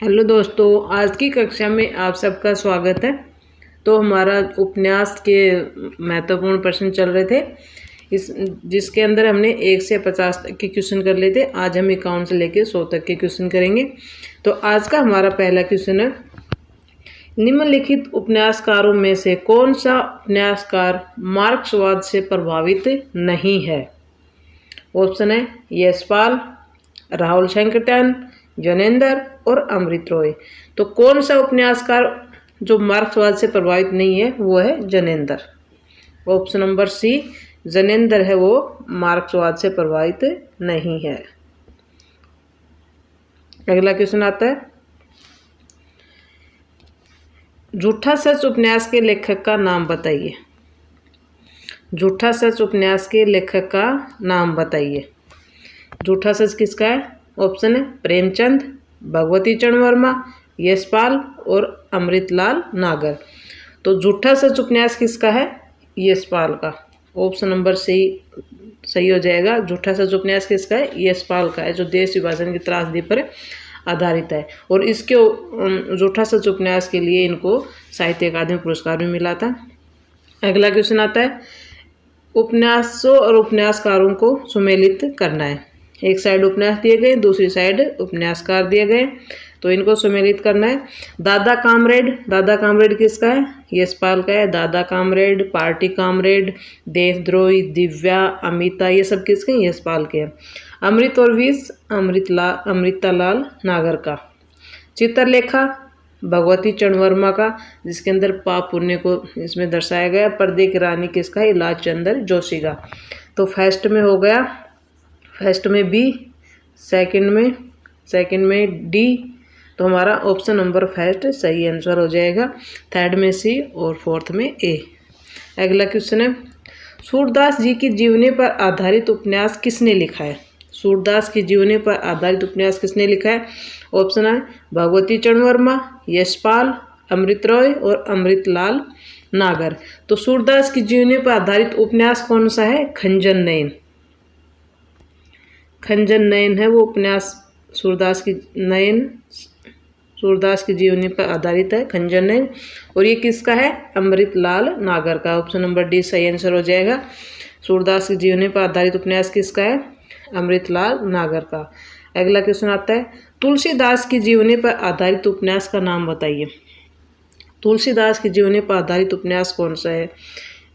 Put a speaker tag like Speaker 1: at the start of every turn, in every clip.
Speaker 1: Hello दोस्तों, आज की कक्षा में आप सबका स्वागत है। तो हमारा उपन्यास के महत्वपूर्ण प्रश्न चल रहे थे जिसके अंदर हमने 1 से 50 तक के क्वेश्चन कर लिए थे। आज हम 51 से लेकर 100 तक के क्वेश्चन करेंगे। तो आज का हमारा पहला क्वेश्चन है, निम्नलिखित उपन्यासकारों में से कौन सा उपन्यासकार मार्क्सवाद से प्रभावित नहीं है। ऑप्शन है यशपाल, राहुल शंकरटन, ज्ञानेंद्र और अमृत रॉय। तो कौन सा उपन्यासकार जो मार्क्सवाद से प्रभावित नहीं है वो है Gyanendra. Option number C, Gyanendra है वो मार्क्सवाद से प्रभावित नहीं है। अगला क्वेश्चन आता है, झूठा सच उपन्यास के लेखक का नाम बताइए। झूठा सच उपन्यास के लेखक का नाम बताइए। झूठा सच किसका है? ऑप्शन है प्रेमचंद, भगवती चरण वर्मा, यशपाल और अमृतलाल नागर। तो झूठा सच उपन्यास किसका है? यशपाल का। ऑप्शन नंबर सी सही हो जाएगा। झूठा सच उपन्यास किसका है? यशपाल का है, जो देश विभाजन की त्रासदी पर आधारित है। और इसके झूठा सच उपन्यास के लिए इनको साहित्य अकादमी पुरस्कार भी मिला था। अगला क्वेश्चन आता है, उपन्यासों और उपन्यासकारों को सुमेलित करना है। एक साइड उपन्यास दिए गए, दूसरी साइड उपन्यासकार दिए गए, तो इनको सुमेलित करना है। दादा कामरेड, दादा कामरेड किसका है? यशपाल का है। दादा कामरेड, पार्टी कामरेड, देशद्रोही, दिव्या, अमिता, ये सब किसके हैं? यशपाल के हैं। अमृत और विष, अमृतालाल नागर का। चित्रलेखा, भगवती चरण वर्मा का, जिसके अंदर पाप पुण्य को इसमें दर्शाया गया। पर्दे की रानी किसका है? इलाज चंद्र जोशी का। तो फर्स्ट में हो गया, फर्स्ट में बी, सेकंड में डी। तो हमारा ऑप्शन नंबर फर्स्ट सही आंसर हो जाएगा। थर्ड में सी और फोर्थ में ए। अगला क्वेश्चन है, सूरदास जी की जीवनी पर आधारित उपन्यास किसने लिखा है? सूरदास की जीवनी पर आधारित उपन्यास किसने लिखा है? ऑप्शन है भगवती चरण वर्मा, यशपाल, अमृत रॉय और अमृतलाल नागर। तो सूरदास की जीवनी पर आधारित उपन्यास कौन सा है? खंजन नयन। खंजन नयन है वो उपन्यास। सूरदास की जीवनी पर आधारित है खंजन नयन। और ये किसका है? अमृतलाल नागर का। ऑप्शन नंबर डी सही आंसर हो जाएगा। सूरदास की जीवनी पर आधारित उपन्यास किसका है? अमृतलाल नागर का। अगला क्वेश्चन आता है, तुलसीदास की जीवनी पर आधारित उपन्यास का नाम बताइए। तुलसीदास की जीवनी पर आधारित उपन्यास कौन सा है?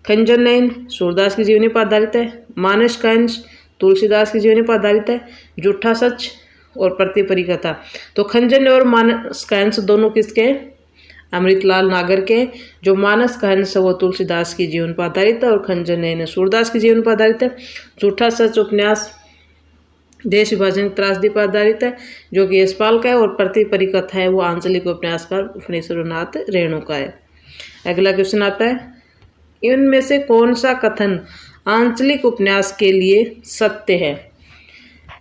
Speaker 1: खंजन नयन सूरदास की जीवनी पर आधारित है। मानस कंस तुलसीदास की जीवनी पर आधारित है। झूठा सच और प्रतिपरिकथा। तो खंजन और मानस कंस दोनों किसके हैं? अमृतलाल नागर के। जो मानस कंस है वो तुलसीदास की जीवन पर आधारित है और खंजन नयन सूरदास की जीवन पर आधारित है। झूठा सच उपन्यास देश विभाजन की त्रासदी पर आधारित है, जो कि यशपाल का है। और प्रतिपरिकथा है वो आंचलिक उपन्यासकार फणीश्वरनाथ रेणु का है। अगला क्वेश्चन आता है, इनमें से कौन सा कथन आंचलिक उपन्यास के लिए सत्य है?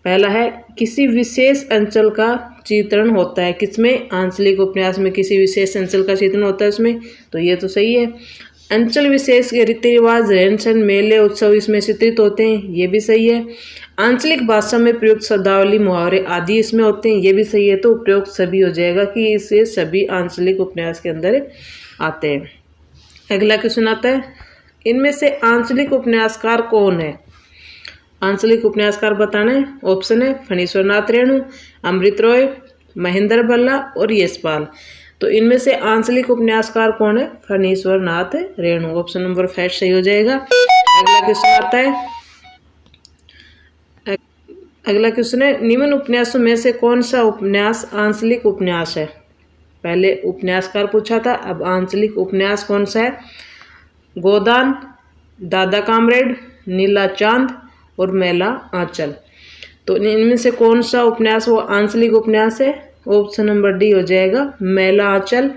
Speaker 1: पहला है, किसी विशेष अंचल का चित्रण होता है। किसमें? आंचलिक उपन्यास में किसी विशेष अंचल का चित्रण होता है इसमें, तो ये तो सही है। अंचल विशेष के रीति रिवाज, रहन सहन, मेले, उत्सव इसमें चित्रित होते हैं, ये भी सही है। आंचलिक भाषा में प्रयुक्त शब्दावली, मुहावरे आदि इसमें होते हैं, ये भी सही है। तो प्रयुक्त सभी हो जाएगा कि इसे सभी आंचलिक उपन्यास के अंदर आते हैं। अगला क्वेश्चन आता है, इनमें से आंचलिक उपन्यासकार कौन है? आंचलिक उपन्यासकार बताना है। ऑप्शन है फणीश्वरनाथ रेणु, अमृत रॉय, महेंद्र भल्ला और यशपाल। तो इनमें से आंचलिक उपन्यासकार कौन है? Phanishwarnath Renu. Option number first सही हो जाएगा। अगला क्वेश्चन आता है, अगला क्वेश्चन है, निम्न उपन्यासों में से कौन सा उपन्यास आंचलिक उपन्यास है? पहले उपन्यासकार पूछा था, अब आंचलिक उपन्यास कौन सा है? गोदान, दादा कामरेड, नीला चांद और मेला आंचल। तो इनमें से कौन सा उपन्यास वो आंचलिक उपन्यास है? ऑप्शन नंबर डी हो जाएगा, मेला आंचल।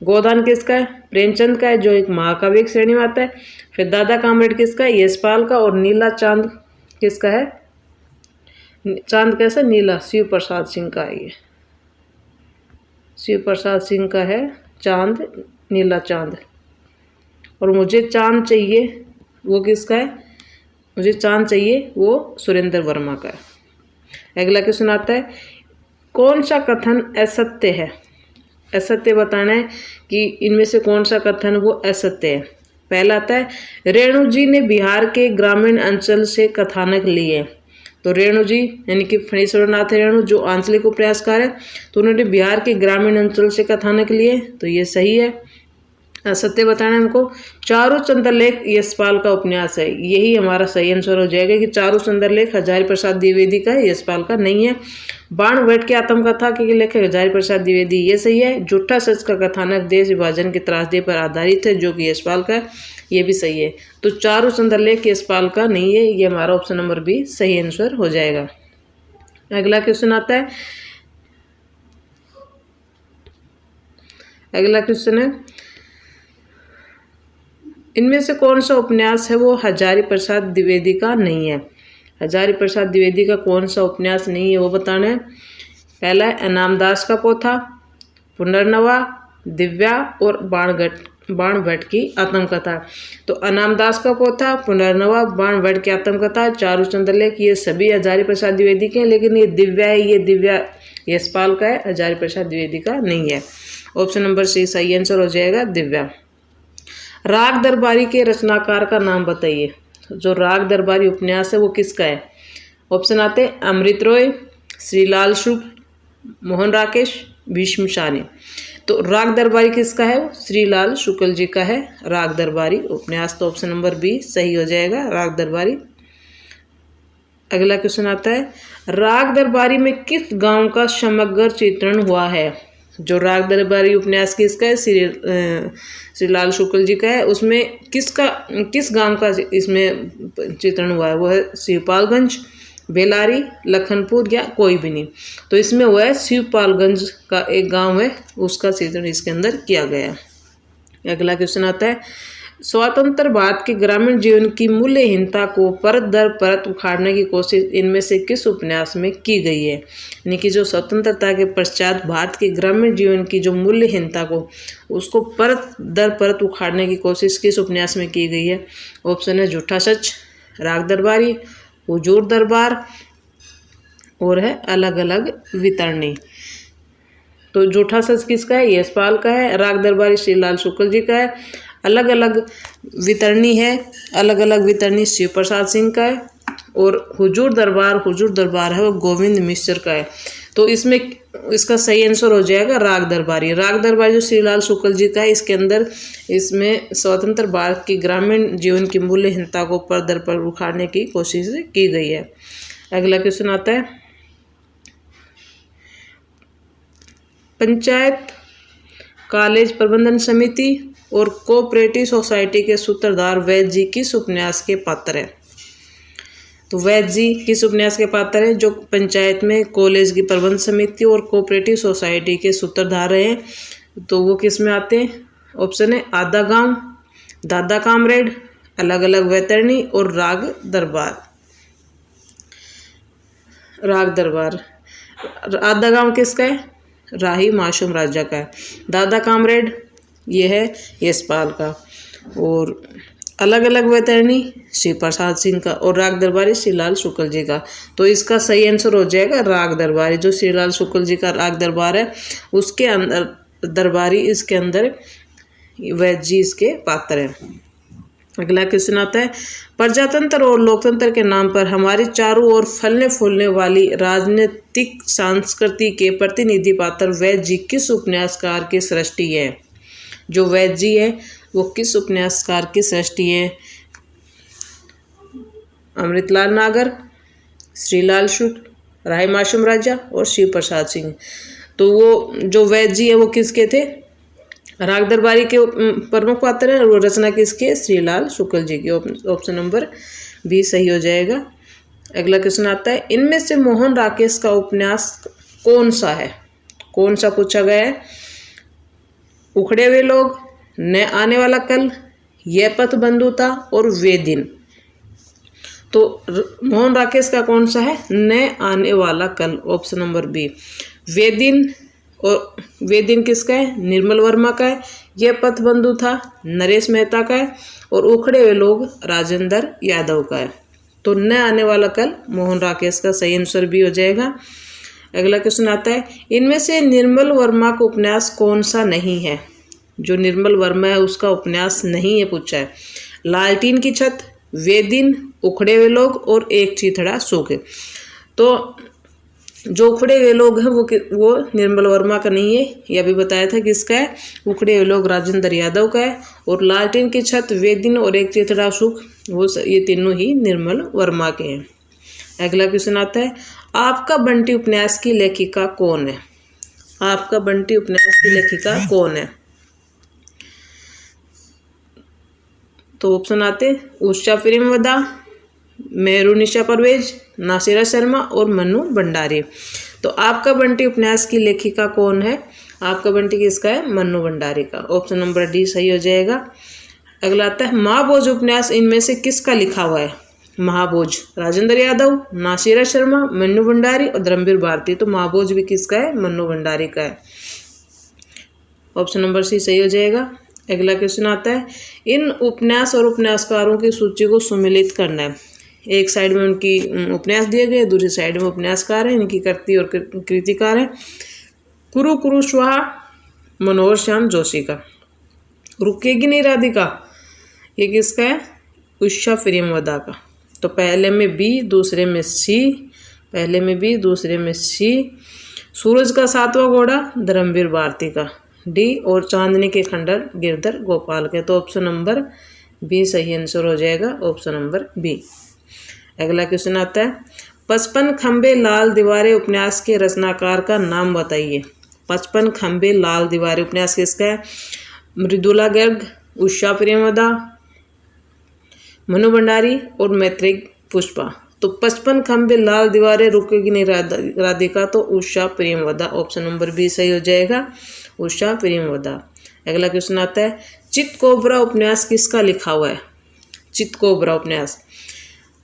Speaker 1: गोदान किसका है? प्रेमचंद का है, जो एक महाकाव्य श्रेणी में आता है। फिर दादा कामरेड किसका है? यशपाल का। और नीला चांद किसका है? चांद कैसा? नीला, शिव प्रसाद सिंह का है। ये शिव प्रसाद सिंह का है चांद, नीला चांद। और मुझे चांद चाहिए वो किसका है? मुझे चांद चाहिए वो सुरेंद्र वर्मा का है। अगला क्वेश्चन आता है, कौन सा कथन असत्य है? असत्य बताना है कि इनमें से कौन सा कथन वो असत्य है। पहला आता है रेणु जी ने बिहार के ग्रामीण अंचल से कथानक लिए। तो रेणु जी यानी कि फणीश्वरनाथ रेणु जो आंचलिक उपन्यासकार है, तो उन्होंने बिहार के ग्रामीण अंचल से कथानक लिए, तो ये सही है। असत्य बताना है हमको चारू चंद्रलेख यशपाल का उपन्यास है, यही हमारा सही आंसर हो जाएगा कि चारू चंद्रलेख हजारी प्रसाद द्विवेदी का है, यशपाल का नहीं है। बाण भट्ट की आत्मकथा के लेखक हजारी प्रसाद द्विवेदी, ये सही है। झूठा सच का कथानक देश विभाजन की त्रासदी पर आधारित है, जो कि यशपाल का है, ये भी सही है। तो चारू चंद्रलेख यशपाल का नहीं है, ये हमारा ऑप्शन नंबर बी सही आंसर हो जाएगा। अगला क्वेश्चन आता है, अगला क्वेश्चन है इनमें से कौन सा उपन्यास है वो हजारी प्रसाद द्विवेदी का नहीं है? हजारी प्रसाद द्विवेदी का कौन सा उपन्यास नहीं है वो बताना है। पहला है इनामदास का पोथा, पुनर्नवा, दिव्या और बाण भट्ट की आत्मकथा। तो इनामदास का पोथा, पुनर्नवा, बाण भट्ट की आत्मकथा, चारू चंद्रलेख, ये सभी हजारी प्रसाद द्विवेदी के हैं, लेकिन ये दिव्या है, ये दिव्या यशपाल का है, हजारी प्रसाद द्विवेदी का नहीं है। ऑप्शन नंबर सी सही आंसर हो जाएगा, दिव्या। राग दरबारी के रचनाकार का नाम बताइए। जो राग दरबारी उपन्यास है वो किसका है? ऑप्शन आते हैं अमृत रॉय, श्रीलाल शुक्ल, मोहन राकेश, भीष्म सानी। तो राग दरबारी किसका है? श्रीलाल शुक्ल जी का है राग दरबारी उपन्यास, तो ऑप्शन नंबर बी सही हो जाएगा, राग दरबारी। अगला क्वेश्चन आता है राग दरबारी में किस गांव का समग्र चित्रण हुआ है? जो राग दरबारी उपन्यास किसका है? श्रीलाल शुक्ल जी का है। उसमें किस गांव का इसमें चित्रण हुआ है? वो है शिवपालगंज, बेलारी, लखनपुर या कोई भी नहीं। तो इसमें हुआ है शिवपालगंज का एक गांव है, उसका चित्रण इसके अंदर किया गया है। अगला क्वेश्चन आता है स्वतंत्र भारत के ग्रामीण जीवन की मूल्यहीनता को परत दर परत उखाड़ने की कोशिश इनमें से किस उपन्यास में की गई है? यानी कि जो स्वतंत्रता के पश्चात भारत के ग्रामीण जीवन की जो मूल्यहीनता को उसको परत दर परत उखाड़ने की कोशिश किस उपन्यास में की गई है? ऑप्शन है झूठा सच, राग दरबारी, हुजूर दरबार और है अलग अलग वितरणी। तो झूठा सच किसका है? यशपाल का है। राग दरबारी श्रीलाल शुक्ल जी का है। अलग अलग वितरणी है, अलग अलग वितरणी शिव प्रसाद सिंह का है। और हुजूर दरबार है वो गोविंद मिश्र का है। तो इसमें इसका सही आंसर हो जाएगा राग दरबारी। राग दरबारी जो श्रीलाल शुक्ल जी का है, इसके अंदर इसमें स्वतंत्र भारत की ग्रामीण जीवन की मूल्यहीनता को परदर पर उखाड़ने की कोशिश की गई है। अगला क्वेश्चन आता है पंचायत कॉलेज प्रबंधन समिति और कोऑपरेटिव सोसाइटी के सूत्रधार वैद्य जी किस उपन्यास के पात्र हैं? तो वैद्य जी किस उपन्यास के पात्र हैं? जो पंचायत में कॉलेज की प्रबंध समिति और कोऑपरेटिव सोसाइटी के सूत्रधार रहे हैं, तो वो किस में आते हैं? ऑप्शन है आधा गांव, दादा कामरेड, अलग अलग वैतरणी और राग दरबार। राग दरबार। आधा गांव किसका है? राही मासूम राजा का है। दादा कामरेड ये है यशपाल का। और अलग अलग वैतरणी शिव प्रसाद सिंह का। और राग दरबारी श्रीलाल शुक्ल जी का। तो इसका सही आंसर हो जाएगा राग दरबारी। जो श्रीलाल शुक्ल जी का राग दरबार है उसके अंदर दरबारी, इसके अंदर वैद्य जी इसके पात्र हैं। अगला क्वेश्चन आता है प्रजातंत्र और लोकतंत्र के नाम पर हमारे चारों ओर फलने फूलने वाली राजनीतिक संस्कृति के प्रतिनिधि पात्र वैद्य जी किस उपन्यासकार की सृष्टि है? जो वैद्य जी है वो किस उपन्यासकार की सृष्टि है? अमृतलाल नागर, श्रीलाल शुक्ल, राही मासूम राजा और शिव प्रसाद सिंह। तो वो जो वैद्य जी है वो किसके थे? राग दरबारी के प्रमुख पात्र हैं। और वो रचना किसके? श्रीलाल शुक्ल जी की। ऑप्शन नंबर बी सही हो जाएगा। अगला क्वेश्चन आता है इनमें से मोहन राकेश का उपन्यास कौन सा है? कौन सा पूछा गया है? उखड़े हुए लोग, न आने वाला कल, यह पथ बंधुता और वे दिन। तो मोहन राकेश का कौन सा है? न आने वाला कल, ऑप्शन नंबर बी। वे दिन, और वे दिन किसका है? निर्मल वर्मा का है। यह पथ बंधु था नरेश मेहता का है। और उखड़े हुए लोग राजेंद्र यादव का है। तो न आने वाला कल मोहन राकेश का सही आंसर भी हो जाएगा। अगला क्वेश्चन आता है, इनमें से निर्मल वर्मा का उपन्यास कौन सा नहीं है? जो निर्मल वर्मा है उसका उपन्यास नहीं है पूछा है। लालटीन की छत, वे दिन, उखड़े हुए लोग और एक चीथड़ा सूखे। तो जो उखड़े हुए लोग हैं वो निर्मल वर्मा का नहीं है, यह भी बताया था किसका है, उखड़े हुए लोग राजेंद्र यादव का है। और लालटेन की छत, वे दिन और एक चिथड़ा सुख वो ये तीनों ही निर्मल वर्मा के हैं। अगला क्वेश्चन आता है, आपका बंटी उपन्यास की लेखिका कौन है? आपका बंटी उपन्यास की लेखिका कौन है? तो ऑप्शन आते हैं, उषा प्रेमवदा, मेहरुनिशा परवेज, नासिरा शर्मा और मनु भंडारी। तो आपका बंटी उपन्यास की लेखिका कौन है? आपका बंटी किसका है? मनु भंडारी का। ऑप्शन नंबर डी सही हो जाएगा। अगला आता है, महाभोज उपन्यास इनमें से किसका लिखा हुआ है? महाभोज राजेंद्र यादव, नासिरा शर्मा, मनु भंडारी और धर्मवीर भारती। तो महाभोज भी किसका है? मनु भंडारी का है। ऑप्शन नंबर सी सही हो जाएगा। अगला क्वेश्चन आता है, इन उपन्यास और उपन्यासकारों की सूची को सम्मिलित करना है। एक साइड में उनकी उपन्यास दिए गए, दूसरी साइड में उपन्यासकार हैं, इनकी कृति और कृतिकार हैं। कुरु कुरु स्वाहा मनोहर श्याम जोशी का। रुकेगी नहीं राधिका ये किसका है? उषा प्रेमवदा का। तो पहले में बी, दूसरे में सी, पहले में बी, दूसरे में सी। सूरज का सातवां घोड़ा धर्मवीर भारती का, डी। और चांदनी के खंडर गिरधर गोपाल के। तो ऑप्शन नंबर बी सही आंसर हो जाएगा, ऑप्शन नंबर बी। अगला क्वेश्चन आता है, 55 खंबे लाल दीवारें उपन्यास के रचनाकार का नाम बताइए। 55 खंबे लाल दीवारें उपन्यास किसका है? मृदुला गर्ग, उषा प्रेमवदा, मनु भंडारी और मैत्रेयी पुष्पा। तो 55 खंबे लाल दीवारें रुकेगी नहीं राधिका, तो उषा प्रेमवदा। ऑप्शन नंबर बी सही हो जाएगा, उषा प्रेमवदा। अगला क्वेश्चन आता है, चित कोबरा उपन्यास किसका लिखा हुआ है? चित कोबरा उपन्यास।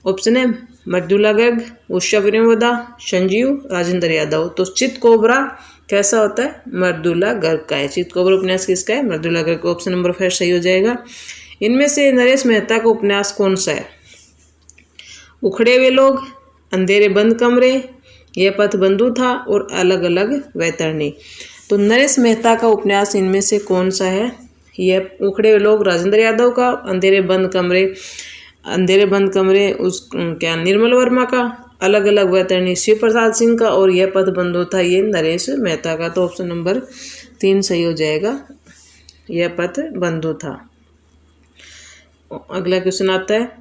Speaker 1: ऑप्शन है मृदुला गर्ग, उषा प्रेमवदा, संजीव, राजेंद्र यादव। तो चित कोबरा कैसा होता है? मृदुला गर्ग का है। चित कोबरा उपन्यास किसका है? मृदुला गर्ग। ऑप्शन नंबर 5 सही हो जाएगा। इनमें से नरेश मेहता का उपन्यास कौन सा है? उखड़े हुए लोग, अंधेरे बंद कमरे, यह पथ बंधु था और अलग अलग वैतरणी। तो नरेश मेहता का उपन्यास इनमें से कौन सा है? यह उखड़े हुए लोग राजेंद्र यादव का, अंधेरे बंद कमरे उस क्या निर्मल वर्मा का, अलग अलग वैतरणी शिव प्रसाद सिंह का और यह पथ बंधु था ये नरेश मेहता का। तो ऑप्शन नंबर 3 सही हो जाएगा, यह पथ बंधु था। अगला क्वेश्चन आता है,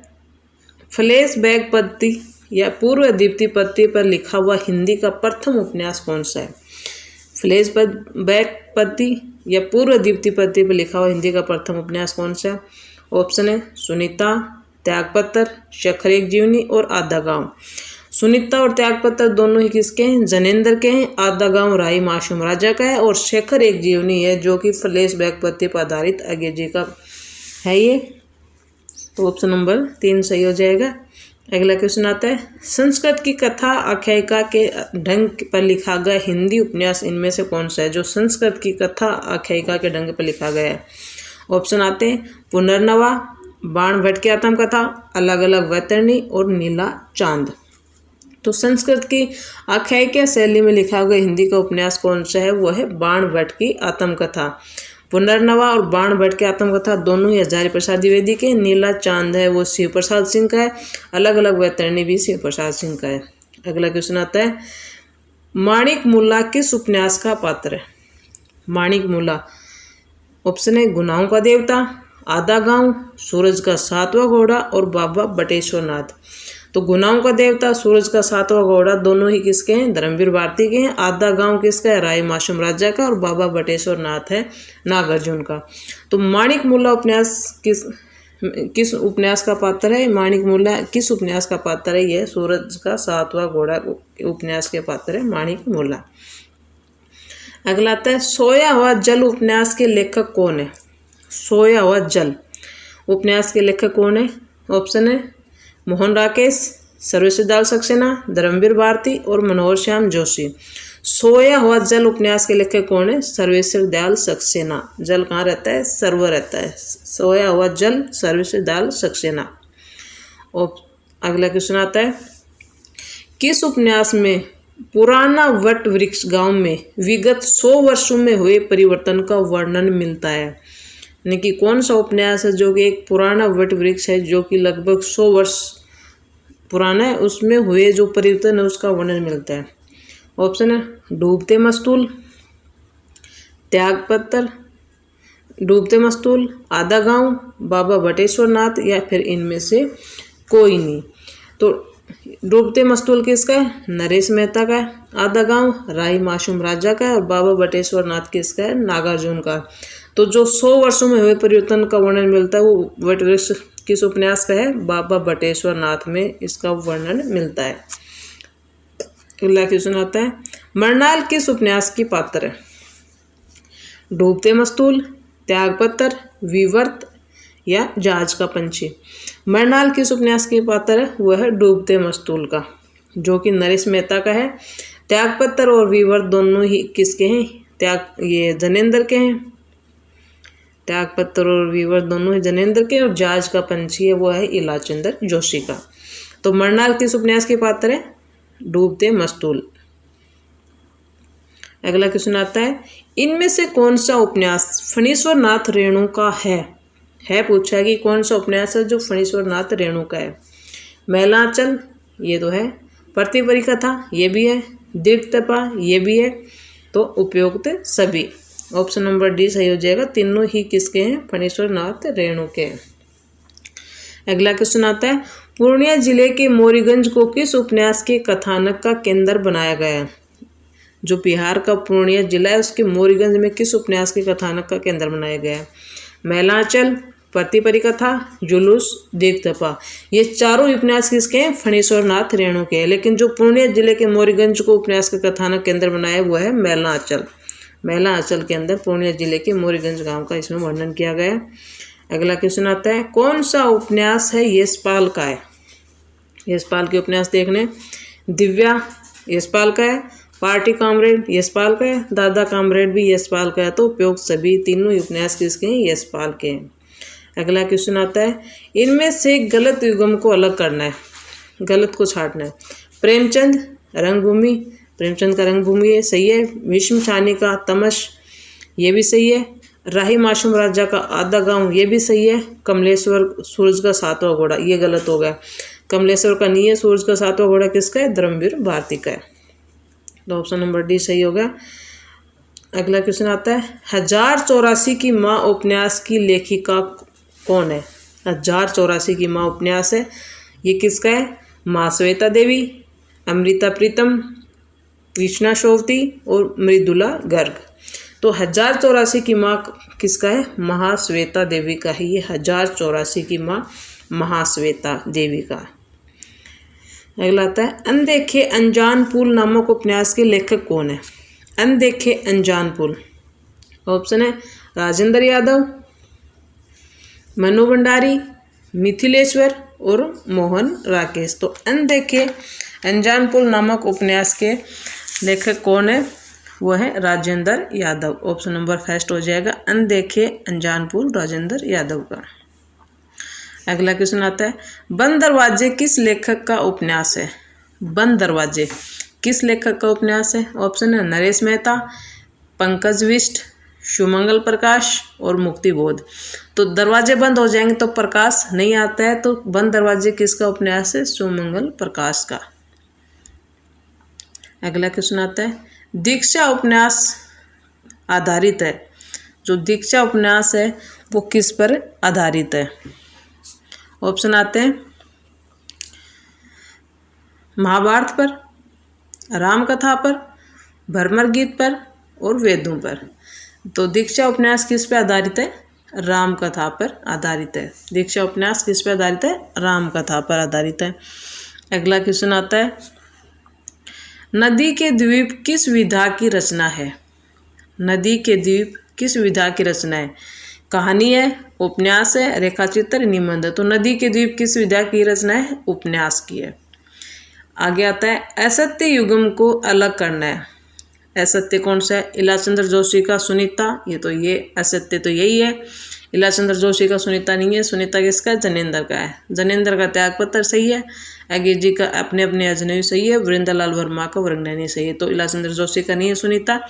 Speaker 1: फ्लैश बैक पत्ती या पूर्व दीप्ति पत्ती पर लिखा हुआ हिंदी का प्रथम उपन्यास कौन सा है? फ्लैश बैक पत्ती या पूर्व दीप्ति पत्ती पर लिखा हुआ हिंदी का प्रथम उपन्यास कौन सा? ऑप्शन है सुनीता, त्यागपत्र, शेखर एक जीवनी और आधा गांव। सुनीता और त्यागपत्र दोनों ही किसके हैं? जनेंद्र के हैं। आधा गांव राई मासूम राजा का है और शेखर एक जीवनी है जो कि फ्लैश बैक पत्ती पर आधारित अज्ञे जी का है ये। तो ऑप्शन नंबर 3 सही हो जाएगा। अगला क्वेश्चन आता है, संस्कृत की कथा आख्यायिका के ढंग पर लिखा गया हिंदी उपन्यास इनमें से कौन सा है? जो संस्कृत की कथा आख्यायिका के ढंग पर लिखा गया है। ऑप्शन आते हैं पुनर्नवा, बाण भट्ट की आत्मकथा, अलग अलग वैतरणी और नीला चांद। तो संस्कृत की आख्यायिका शैली में लिखा गया हिंदी का उपन्यास कौन सा है? वो है बाण भट्ट की आत्मकथा। पुनर्नवा और बाण भट्ट की आत्मकथा दोनों ही हजारी प्रसाद द्विवेदी के। नीला चांद है वो शिव प्रसाद सिंह का है। अलग अलग वैतरणी भी शिव प्रसाद सिंह का है। अगला क्वेश्चन आता है, माणिक मुल्ला किस उपन्यास का पात्र है? माणिक मुल्ला। ऑप्शन है गुनाहों का देवता, आधा गांव, सूरज का सातवां घोड़ा और बाबा बटेश्वर नाथ। तो गुनाहों का देवता, सूरज का सातवां घोड़ा दोनों ही किसके हैं? धर्मवीर भारती के हैं। आधा गांव किसका है? राय मासूम राजा का और बाबा बटेश्वर नाथ है नागार्जुन का। तो माणिक मुल्ला उपन्यास किस उपन्यास का पात्र है? माणिक मुल्ला किस उपन्यास का पात्र है? यह सूरज का सातवां घोड़ा उपन्यास के पात्र है माणिक मुल्ला। अगला आता है, सोया हुआ जल उपन्यास के लेखक कौन है? सोया हुआ जल उपन्यास के लेखक कौन है? ऑप्शन है मोहन राकेश, सर्वेश्वर दयाल सक्सेना, धर्मवीर भारती और मनोहर श्याम जोशी। सोया हुआ जल उपन्यास के लेखक कौन है? सर्वेश्वर दयाल सक्सेना। जल कहाँ रहता है? सर्व रहता है। सोया हुआ जल सर्वेश्वर दयाल सक्सेना। और अगला क्वेश्चन आता है, किस उपन्यास में पुराना वट वृक्ष गांव में विगत 100 वर्षों में हुए परिवर्तन का वर्णन मिलता है। यानी कि कौन सा उपन्यास है जो कि एक पुराना वट वृक्ष है जो कि लगभग 100 वर्ष पुराना है, उसमें हुए जो परिवर्तन है उसका वर्णन मिलता है। ऑप्शन है डूबते मस्तूल, त्यागपत्र, डूबते मस्तूल, आधा गांव, बाबा बटेश्वर नाथ, या फिर इनमें से कोई नहीं। तो डूबते मस्तूल किसका है? नरेश मेहता का है। आधा गांव राही मासूम राजा का है। और बाबा बटेश्वर नाथ किसका है? नागार्जुन का। तो जो 100 वर्षों में हुए परिवर्तन का वर्णन मिलता है वो वट वृक्ष किस उपन्यास का है? बाबा बटेश्वर नाथ में इसका वर्णन मिलता है। अगला क्वेश्चन आता है, मरनाल किस उपन्यास की पात्र है? डूबते मस्तूल, त्यागपत्र, विवर्त, या जहाज का पंछी। मरनाल किस उपन्यास की पात्र है? वह है डूबते मस्तूल का, जो कि नरेश मेहता का है। त्यागपत्र और विवर्त दोनों ही किसके हैं? ये जनेंद्र के हैं। त्यागपत्र और विवर्त दोनों ही जनेंद्र के। और जहाज का पंछी है वो है इलाचंद्र जोशी का। तो मरनाल किस उपन्यास के पात्र है? डूबते मस्तूल। अगला क्वेश्चन आता है, इनमें से कौन सा उपन्यास फणीश्वर नाथ रेणु का है पूछा है कि कौन सा उपन्यास है जो फणीश्वर नाथ रेणु का है? मैलांचल ये तो है, प्रतिपरी कथा ये भी है, दीर्घतपा ये भी है। तो उपयुक्त सभी, ऑप्शन नंबर डी सही हो जाएगा। तीनों ही किसके हैं? फणीश्वर नाथ रेणु के। अगला क्वेश्चन आता है, पूर्णिया जिले के मोरीगंज को किस उपन्यास के कथानक का केंद्र बनाया गया है? जो बिहार का पूर्णिया जिला है उसके मोरीगंज में किस उपन्यास के कथानक का केंद्र बनाया गया है? मैलांचल, प्रतिपरी कथा, जुलूस, दीर्घतपा। ये चारों उपन्यास किसके हैं? फणीश्वर नाथ रेणु के हैं। लेकिन जो पूर्णिया जिले के मोरीगंज को उपन्यास का कथानक केंद्र बनाया वो है मैलांचल। मैलांचल के अंदर पूर्णिया जिले के मोरीगंज गांव का इसमें वर्णन किया गया है। अगला क्वेश्चन आता है, कौन सा उपन्यास है यशपाल का है? यशपाल के उपन्यास देखने, दिव्या यशपाल का है, पार्टी कामरेड यशपाल का है, दादा कामरेड भी यशपाल का है। तो उपयोग सभी तीनों उपन्यास किसके हैं? यशपाल के हैं। अगला क्वेश्चन आता है, इनमें से गलत युग्म को अलग करना है, गलत को छांटना है। प्रेमचंद रंगभूमि, प्रेमचंद का रंगभूमि है सही है। भीष्म साहनी का तमस ये भी सही है। राही मासूम राजा का आधा गांव ये भी सही है। कमलेश्वर सूरज का सातवां घोड़ा ये गलत हो गया। कमलेश्वर का नहीं है, सूरज का सातवां घोड़ा किसका है? धर्मवीर भारती का है। तो ऑप्शन नंबर डी सही होगा। अगला क्वेश्चन आता है, 1084 की माँ उपन्यास की लेखिका कौन है? 1084 की माँ उपन्यास है ये किसका है? महाश्वेता देवी, अमृता प्रीतम, कृष्णा शोवती और मृदुला गर्ग। तो 1084 की माँ किसका है? महाश्वेता देवी का है। ये 1084 की माँ महाश्वेता देवी का। अगला आता है, अनदेखे अनजान पुल नामक उपन्यास के लेखक कौन है? अनदेखे अनजान पुल, ऑप्शन है राजेंद्र यादव, मनु भंडारी, मिथिलेश्वर और मोहन राकेश। तो अनदेखे अनजान पुल नामक उपन्यास के लेखक कौन है? वह है Rajendra Yadav. Option number first हो जाएगा अनदेखे अनजान पुल राजेंद्र यादव का। अगला क्वेश्चन आता है, बंद दरवाजे किस लेखक का उपन्यास है? बंद दरवाजे किस लेखक का उपन्यास है? ऑप्शन है नरेश मेहता, पंकज बिष्ट, सुमंगल प्रकाश और मुक्तिबोध। तो दरवाजे बंद हो जाएंगे तो प्रकाश नहीं आता है, तो बंद दरवाजे किसका उपन्यास है? सुमंगल प्रकाश का। अगला क्वेश्चन आता है, दीक्षा उपन्यास आधारित है। जो दीक्षा उपन्यास है वो किस पर आधारित है? ऑप्शन आते हैं महाभारत पर, रामकथा पर, भरमर गीत पर और वेदों पर। तो दीक्षा उपन्यास किस पर आधारित है? रामकथा पर आधारित है। दीक्षा उपन्यास किस पर आधारित है? रामकथा पर आधारित है। अगला क्वेश्चन आता है, नदी के द्वीप किस विधा की रचना है? नदी के द्वीप किस विधा की रचना है? कहानी है, उपन्यास है, रेखाचित्र, निबंध। तो नदी के द्वीप किस विधा की रचना है? उपन्यास की है। आगे आता है, असत्य युग्म को अलग करना है। असत्य कौन सा है? इलाचंद्र जोशी का सुनीता, ये असत्य तो यही है। इलाचंद्र जोशी का सुनीता नहीं है, सुनीता किसका है, जनेंद्र का है। जनेंद्र का त्यागपत्र सही है, अगे जी का अपने अपने अजनबी सही है, वृंदालाल वर्मा का वरंगनैनी सही है। तो इलाचंद्र जोशी का नहीं है सुनीता।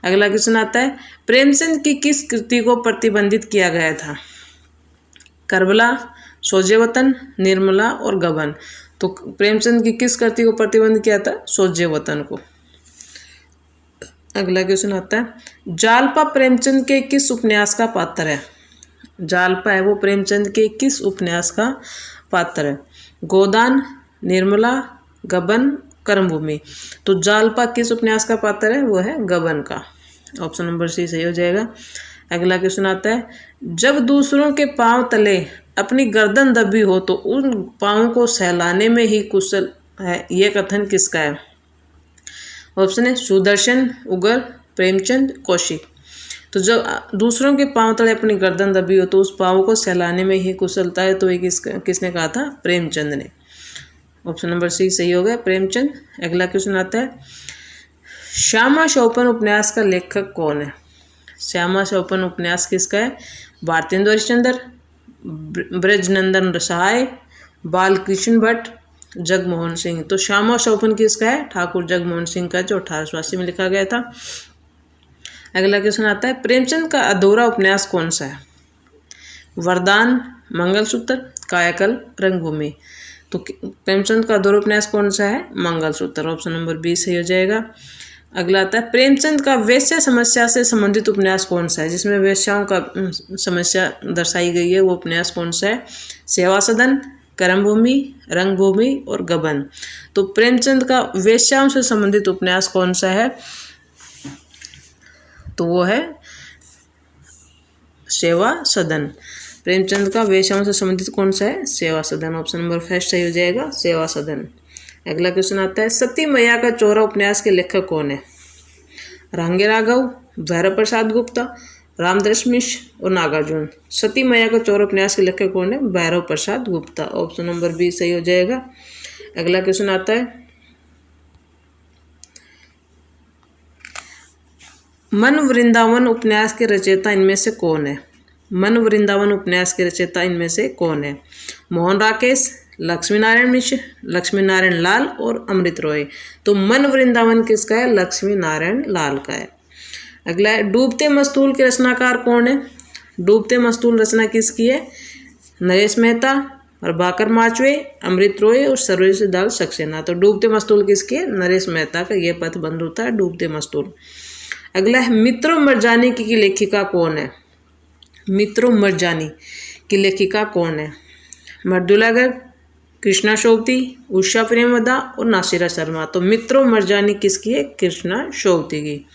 Speaker 1: अगला क्वेश्चन आता है, प्रेमचंद की किस कृति को प्रतिबंधित किया गया था? करबला, सोजेवतन, निर्मला और गबन। तो प्रेमचंद की किस कृति को प्रतिबंध किया था? सोजेवतन को। अगला क्वेश्चन आता है, जालपा प्रेमचंद के किस उपन्यास का पात्र है? जालपा है वो प्रेमचंद के किस उपन्यास का पात्र है? गोदान, निर्मला, गबन, कर्मभूमि। तो जालपा किस उपन्यास का पात्र है? वो है गबन का। ऑप्शन नंबर सी सही हो जाएगा। अगला क्वेश्चन आता है, जब दूसरों के पांव तले अपनी गर्दन दबी हो तो उन पांवों को सहलाने में ही कुशल है, यह कथन किसका है? ऑप्शन है सुदर्शन, उगर, प्रेमचंद, कौशिक। तो जब दूसरों के पांव तले अपनी गर्दन दबी हो तो उस पांव को सहलाने में ही कुशलता है, तो ये किसने कहा था? प्रेमचंद ने। ऑप्शन नंबर सी सही होगा, प्रेमचंद। अगला क्वेश्चन आता है, श्यामा शौपन उपन्यास का लेखक कौन है? श्यामा शौपन उपन्यास किसका है? भारतेंदु हरिश्चंद्र, ब्रजनंदन सहाय, बालकृष्ण भट्ट, जगमोहन सिंह। तो श्यामा शौपन किसका है? ठाकुर जगमोहन सिंह का, जो 1888 में लिखा गया था। अगला क्वेश्चन आता है, प्रेमचंद का अधूरा उपन्यास कौन सा है? वरदान, मंगलसूत्र, कायाकल्प, रंगभूमि। तो प्रेमचंद का अधूरा उपन्यास कौन सा है? मंगलसूत्र। ऑप्शन नंबर बी सही हो जाएगा। अगला आता है, प्रेमचंद का वेश्या समस्या से संबंधित उपन्यास कौन सा है? जिसमें वेश्याओं का समस्या दर्शाई गई है, वो उपन्यास कौन सा है? सेवा सदन, कर्मभूमि, रंगभूमि और गबन। तो प्रेमचंद का वेश्याओं से संबंधित उपन्यास कौन सा है? तो वो है सेवा सदन। प्रेमचंद का वेश्याओं से संबंधित कौन सा है? सेवा सदन। ऑप्शन नंबर फर्स्ट सही हो जाएगा, सेवा सदन। अगला क्वेश्चन आता है, सती मैया का चौरा उपन्यास के लेखक कौन है? रांगे राघव, भैरव प्रसाद गुप्ता, रामदर्श मिश्र और नागार्जुन। सती मैया का चौरा उपन्यास के लेखक कौन है? Bhairav Prasad Gupta. Option number B सही हो जाएगा। अगला क्वेश्चन आता है, मन वृंदावन उपन्यास के रचयिता इनमें से कौन है? मन वृंदावन उपन्यास के रचयिता इनमें से कौन है? मोहन राकेश, लक्ष्मी नारायण मिश्र, लक्ष्मी नारायण लाल और अमृत रॉय। तो मन वृंदावन किसका है? लक्ष्मी नारायण लाल का है। अगला है, डूबते मस्तूल के रचनाकार कौन है? डूबते मस्तूल रचना किसकी है? नरेश मेहता, प्रभाकर माचवे, अमृत रॉय और सर्वेश दाल सक्सेना। तो डूबते मस्तूल किसकी है? नरेश मेहता का। यह पथ बंधु था डूबते मस्तूल। अगला है, मित्रों मरजानी की लेखिका कौन है? मित्रों मरजानी की लेखिका कौन है? मृदुला गर्ग, कृष्णा शोभती, उषा प्रेमवदा और नासिरा शर्मा। तो मित्रों मरजानी किसकी है? कृष्णा शोभती की।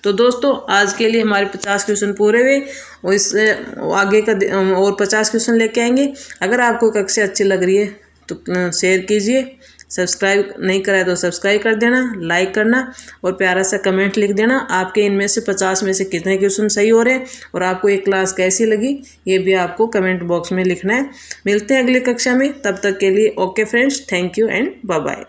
Speaker 1: तो दोस्तों आज के लिए हमारे 50 क्वेश्चन पूरे हुए और इससे आगे का और 50 क्वेश्चन लेके आएंगे। अगर आपको कक्षा अच्छी लग रही है तो शेयर कीजिए, सब्सक्राइब नहीं करा है तो सब्सक्राइब कर देना, लाइक करना और प्यारा सा कमेंट लिख देना। आपके इनमें से 50 में से कितने क्वेश्चन सही हो रहे हैं और आपको ये क्लास कैसी लगी ये भी आपको कमेंट बॉक्स में लिखना है। मिलते हैं अगली कक्षा में, तब तक के लिए okay friends, thank you and bye bye.